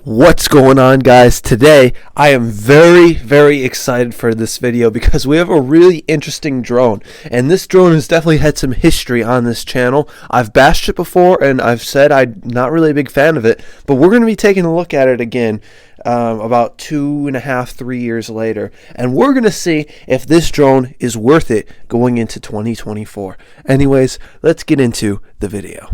What's going on, guys? Today I am very excited for this video because we have a really interesting drone, and this drone has definitely had some history on this channel. I've bashed it before and I've said I'm not really a big fan of it, but we're going to be taking a look at it again about 2.5-3 years later, and we're going to see if this drone is worth it going into 2024. Anyways, let's get into the video.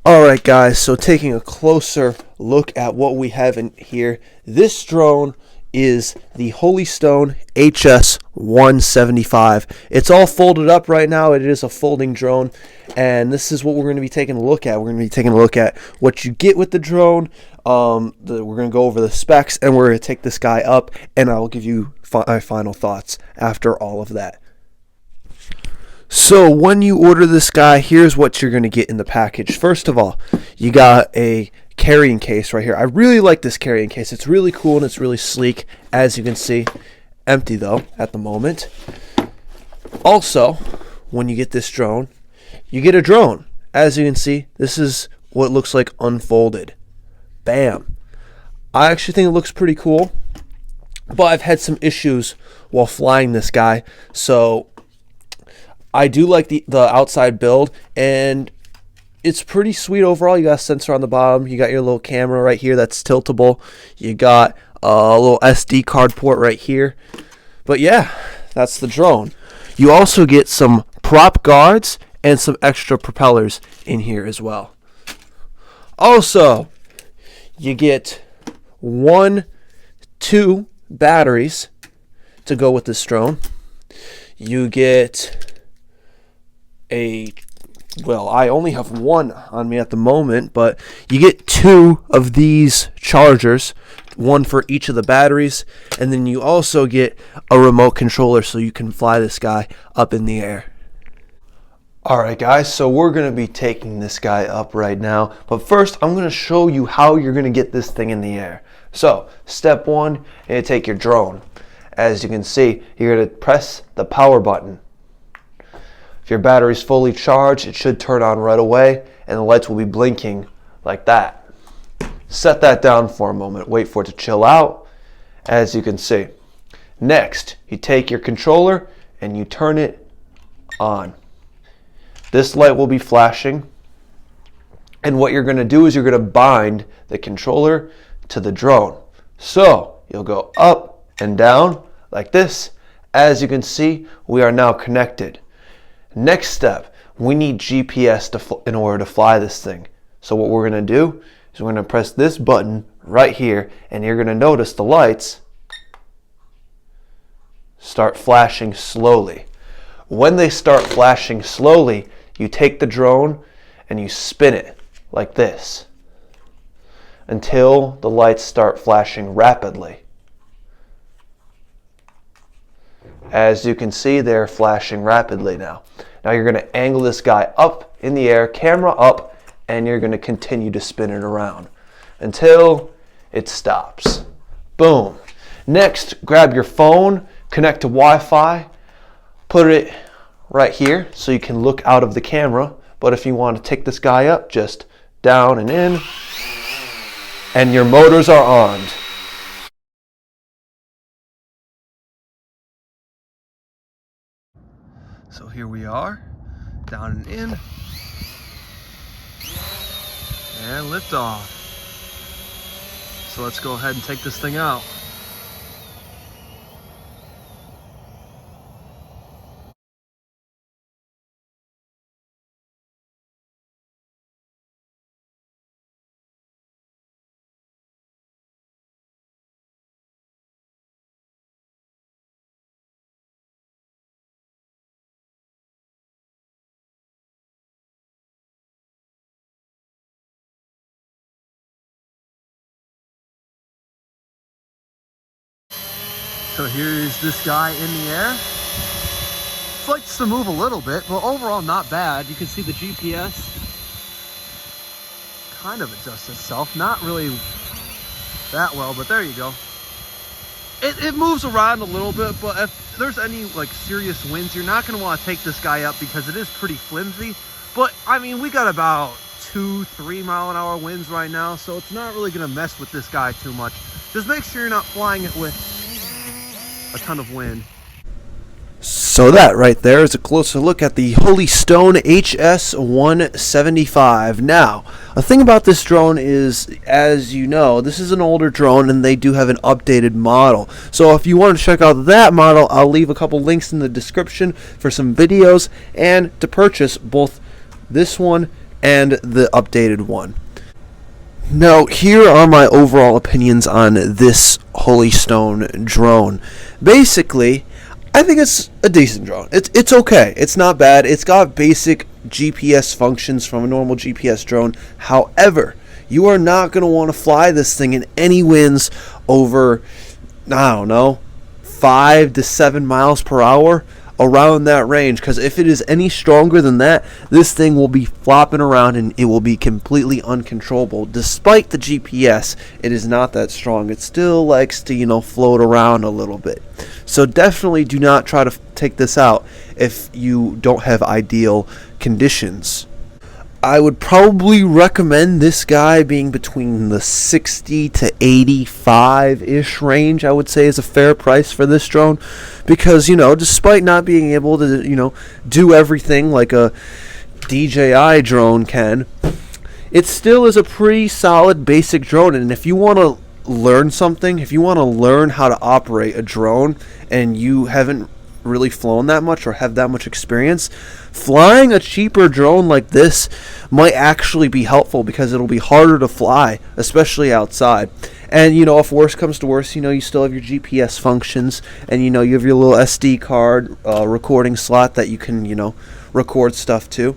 Alright guys, so taking a closer look at what we have in here, this drone is the Holy Stone HS175. It's all folded up right now. It is a folding drone, and this is what we're going to be taking a look at. We're going to be taking a look at what you get with the drone. We're going to go over the specs, and we're going to take this guy up, and I will give you my final thoughts after all of that. So when you order this guy, here's what you're going to get in the package. First of all, you got a carrying case right here. I really like this carrying case. It's really cool and it's really sleek, as you can see. Empty though at the moment. Also, when you get this drone, you get a drone. As you can see, this is what it looks like unfolded. Bam. I actually think it looks pretty cool, but I've had some issues while flying this guy, so I do like the outside build, and it's pretty sweet overall. You got a sensor on the bottom. You got your little camera right here that's tiltable. You got a little SD card port right here. But yeah, that's the drone. You also get some prop guards and some extra propellers in here as well. Also, you get 2 batteries to go with this drone. You get I only have one on me at the moment, but you get 2 of these chargers, one for each of the batteries, and then you also get a remote controller so you can fly this guy up in the air. Alright guys, so we're going to be taking this guy up right now, but first I'm going to show you how you're going to get this thing in the air. So, step 1, you're going to take your drone. As you can see, you're going to press the power button. If your battery's fully charged, it should turn on right away, and the lights will be blinking like that. Set that down for a moment. Wait for it to chill out, as you can see. Next, you take your controller and you turn it on. This light will be flashing, and what you're going to do is you're going to bind the controller to the drone. So, you'll go up and down like this. As you can see, we are now connected. Next step, we need GPS in order to fly this thing. So what we're going to do is we're going to press this button right here, and you're going to notice the lights start flashing slowly. When they start flashing slowly, you take the drone and you spin it like this until the lights start flashing rapidly. As you can see, they're flashing rapidly now. Now you're going to angle this guy up in the air, camera up, and you're going to continue to spin it around until it stops. Boom. Next, grab your phone, connect to Wi-Fi, put it right here so you can look out of the camera. But if you want to take this guy up, just down and in, and your motors are armed. So here we are, down and in, and liftoff. So let's go ahead and take this thing out. So here's this guy in the air. Likes to move a little bit, but overall not bad. You can see the GPS kind of adjusts itself. Not really that well, but there you go. It moves around a little bit, but if there's any like serious winds, you're not going to want to take this guy up because it is pretty flimsy. But I mean, we got about 2-3 mile an hour winds right now, so it's not really going to mess with this guy too much. Just make sure you're not flying it with a ton of wind. So that right there is a closer look at the Holy Stone HS175. Now, a thing about this drone is, as you know, this is an older drone and they do have an updated model. So if you want to check out that model, I'll leave a couple links in the description for some videos and to purchase both this one and the updated one. Now, here are my overall opinions on this Holy Stone drone. Basically, I think it's a decent drone. It's okay. It's not bad. It's got basic GPS functions from a normal GPS drone. However, you are not going to want to fly this thing in any winds over, I don't know, 5 to 7 miles per hour, around that range, because if it is any stronger than that, this thing will be flopping around and it will be completely uncontrollable. Despite the GPS, it is not that strong. It still likes to, float around a little bit. So definitely do not try to take this out if you don't have ideal conditions. I would probably recommend this guy being between the 60 to 85-ish range, I would say, is a fair price for this drone. Because, despite not being able to, do everything like a DJI drone can, it still is a pretty solid basic drone. And if you want to learn something, if you want to learn how to operate a drone and you haven't really flown that much or have that much experience, flying a cheaper drone like this might actually be helpful, because it'll be harder to fly, especially outside. And if worse comes to worse, you still have your GPS functions, and you have your little SD card recording slot that you can record stuff to.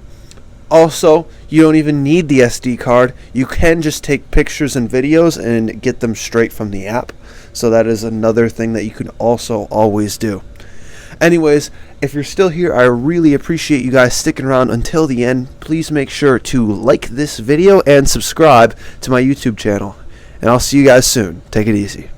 Also, you don't even need the SD card. You can just take pictures and videos and get them straight from the app. So that is another thing that you can also always do. Anyways, if you're still here, I really appreciate you guys sticking around until the end. Please make sure to like this video and subscribe to my YouTube channel. And I'll see you guys soon. Take it easy.